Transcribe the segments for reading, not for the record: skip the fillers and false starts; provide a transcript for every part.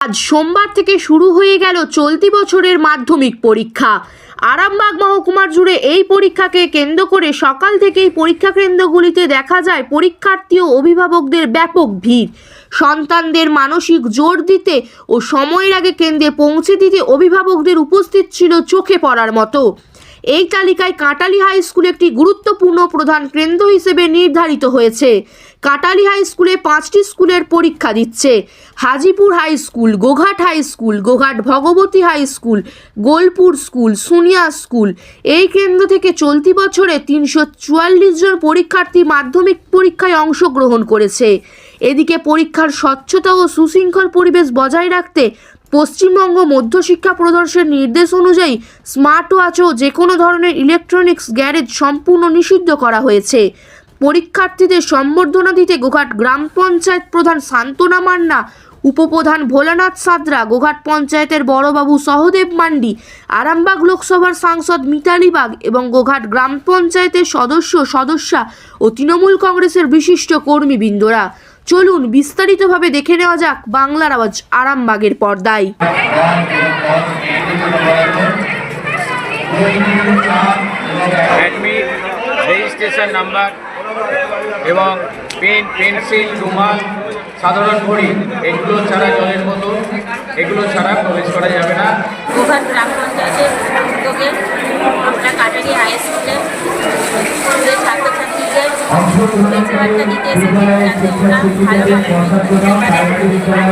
আজ সোমবার থেকে শুরু হয়ে গেল চলতি বছরের মাধ্যমিক পরীক্ষা। আরামবাগ মহকুমার জুড়ে এই পরীক্ষাকে কেন্দ্র করে সকাল থেকেই পরীক্ষা কেন্দ্রগুলিতে দেখা যায় পরীক্ষার্থী ও অভিভাবকদের ব্যাপক ভিড়। সন্তানদের মানসিক জোর দিতে ও সময়ের আগে কেন্দ্রে পৌঁছে দিতে অভিভাবকদের উপস্থিত ছিল চোখে পড়ার মতো। এই তালিকায় কাটালি হাই স্কুল একটি গুরুত্বপূর্ণ প্রধান কেন্দ্র হিসেবে নির্ধারিত হয়েছে। কাটালি হাই স্কুলে 5টি স্কুলের পরীক্ষা দিচ্ছে। Hajipur high school, Goghat high school, Goghat Bhagabati high school, Golpur school, Sunia school. এই কেন্দ্র থেকে চলতি বছরে 344 জন পরীক্ষার্থী মাধ্যমিক পরীক্ষায় অংশগ্রহণ করেছে। এদিকে পরীক্ষার স্বচ্ছতা ও সুশৃঙ্খল পরিবেশ বজায় রাখতে পশ্চিমবঙ্গ মধ্যশিক্ষা প্রদর্শনের নির্দেশ অনুযায়ী স্মার্ট ওয়াচ ও যে কোনো ধরনের ইলেকট্রনিক্স গ্যারেজ সম্পূর্ণ নিষিদ্ধ করা হয়েছে। পরীক্ষার্থীদের সম্বর্ধনা দিতে গোঘাট গ্রাম পঞ্চায়েত প্রধান শান্তনা মান্না, উপপ্রধান ভোলানাথ সাদরা, গোঘাট পঞ্চায়েতের বড়বাবু সহদেব মান্ডি, আরামবাগ লোকসভার সাংসদ মিতালি বাগ এবং গোঘাট গ্রাম পঞ্চায়েতের সদস্যা ও তৃণমূল কংগ্রেসের বিশিষ্ট কর্মীবৃন্দরা। চলুন বিস্তারিতভাবে দেখে নেওয়া যাক বাংলার আওয়াজ আরামবাগের পর্দায়। রেজিস্ট্রেশন নাম্বার এবং পেন, পেন্সিল, রুমাল, সাধারণ ঘড়ি এগুলো ছাড়া, জলের বোতল এগুলো ছাড়া প্রবেশ করা যাবে না। গোঘাট গ্রাম পঞ্চায়েতের উদ্যোগে আমরা কাটালি হাই স্কুলে স্কুলের ছাত্রছাত্রীদের পরিষেবাটা দিতে এসেছি, যাতে ওরা ভালোভাবে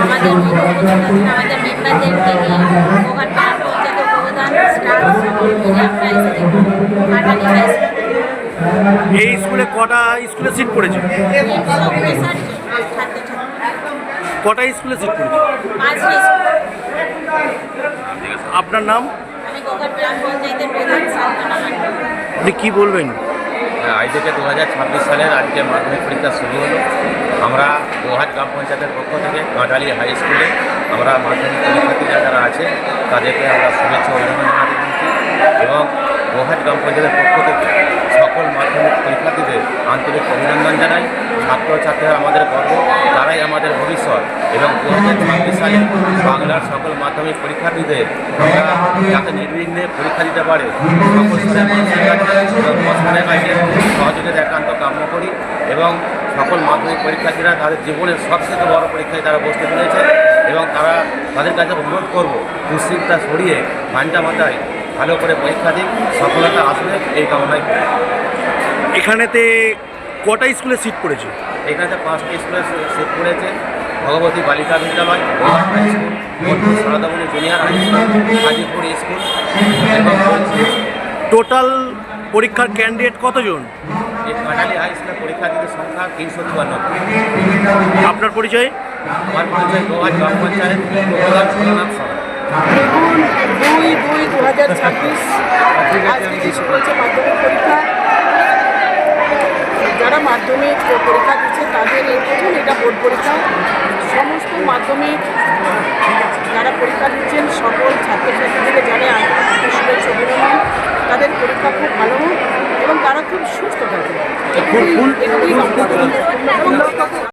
আমাদের আমাদের মেম্বারদেরকে নিয়ে গোঘাট গ্রাম পঞ্চায়েতের প্রধান স্টাফ মিলে আমরা এসেছি কাটালি হাই স্কুল। এই স্কুলে কটা স্কুলে সিট পড়েছে? কটা স্কুলে সিট পড়েছে? 5টি স্কুল। আপনার নাম? আমি গোঘাট গ্রাম পঞ্চায়েতের প্রধান শান্তনা মান্ডি। আপনি কী বলবেন? আজ থেকে 2026 সালের আজকে মাধ্যমিক পরীক্ষা শুরু হলো। আমরা গোঘাট গ্রাম পঞ্চায়েতের পক্ষ থেকে কাটালি হাই স্কুলে আমরা মাধ্যমিক পরীক্ষার্থীরা যারা আছে তাদেরকে আমরা শুভেচ্ছা অভিনন্দন জানাতে এবং গোঘাট গ্রাম পঞ্চায়েতের পক্ষ থেকে সকল মাধ্যমিক পরীক্ষার্থীদের আন্তরিক অভিনন্দন জানাই। ছাত্রছাত্রীরা আমাদের গর্ব, তারাই আমাদের ভবিষ্যৎ এবং 2026 সালে বাংলার সকল মাধ্যমিক পরীক্ষার্থীদের আমরা যাতে নির্বিঘ্নে পরীক্ষা দিতে পারে সকল সরকারের কাছে সহযোগিতা একান্ত কাম্য করি এবং সকল মাধ্যমিক পরীক্ষার্থীরা তাদের জীবনের সবচেয়ে বড় পরীক্ষায় তারা বসতে পেরেছে এবং তাদের কাছে অনুরোধ করব দুশ্চিন্তা সরিয়ে ঘণ্টা মাথায় ভালো করে পরীক্ষা দিন, সফলতা আসবে এই কামনায়। এখানেতে কটা স্কুলে সিট পড়েছে? এখানে 5টি স্কুলে সিট পড়েছে। Bhagabati Balika Vidyalaya, high school, Bolpur Saradamani junior high school, Hajipur school এবং টোটাল পরীক্ষার ক্যান্ডিডেট কতজন? এই কাটালি হাই স্কুলের পরীক্ষার্থীদের সংখ্যা 354। আপনার পরিচয়? আমার পরিচয় গোঘাট গ্রাম পঞ্চায়েত প্রধান ভোলানাথ সাদরা। 2/2/2026 আজ থেকে শুরু হয়েছে মাধ্যমিক পরীক্ষা। যারা মাধ্যমিক পরীক্ষা দিচ্ছে তাদের এই প্রথম এটা বোর্ড পরীক্ষা। সমস্ত মাধ্যমিক যারা পরীক্ষা দিচ্ছেন সকল ছাত্রছাত্রীদের জানে শুভেচ্ছা অভিনন্দন। তাদের পরীক্ষা খুব ভালো হোক এবং তারা খুব সুস্থ থাকে।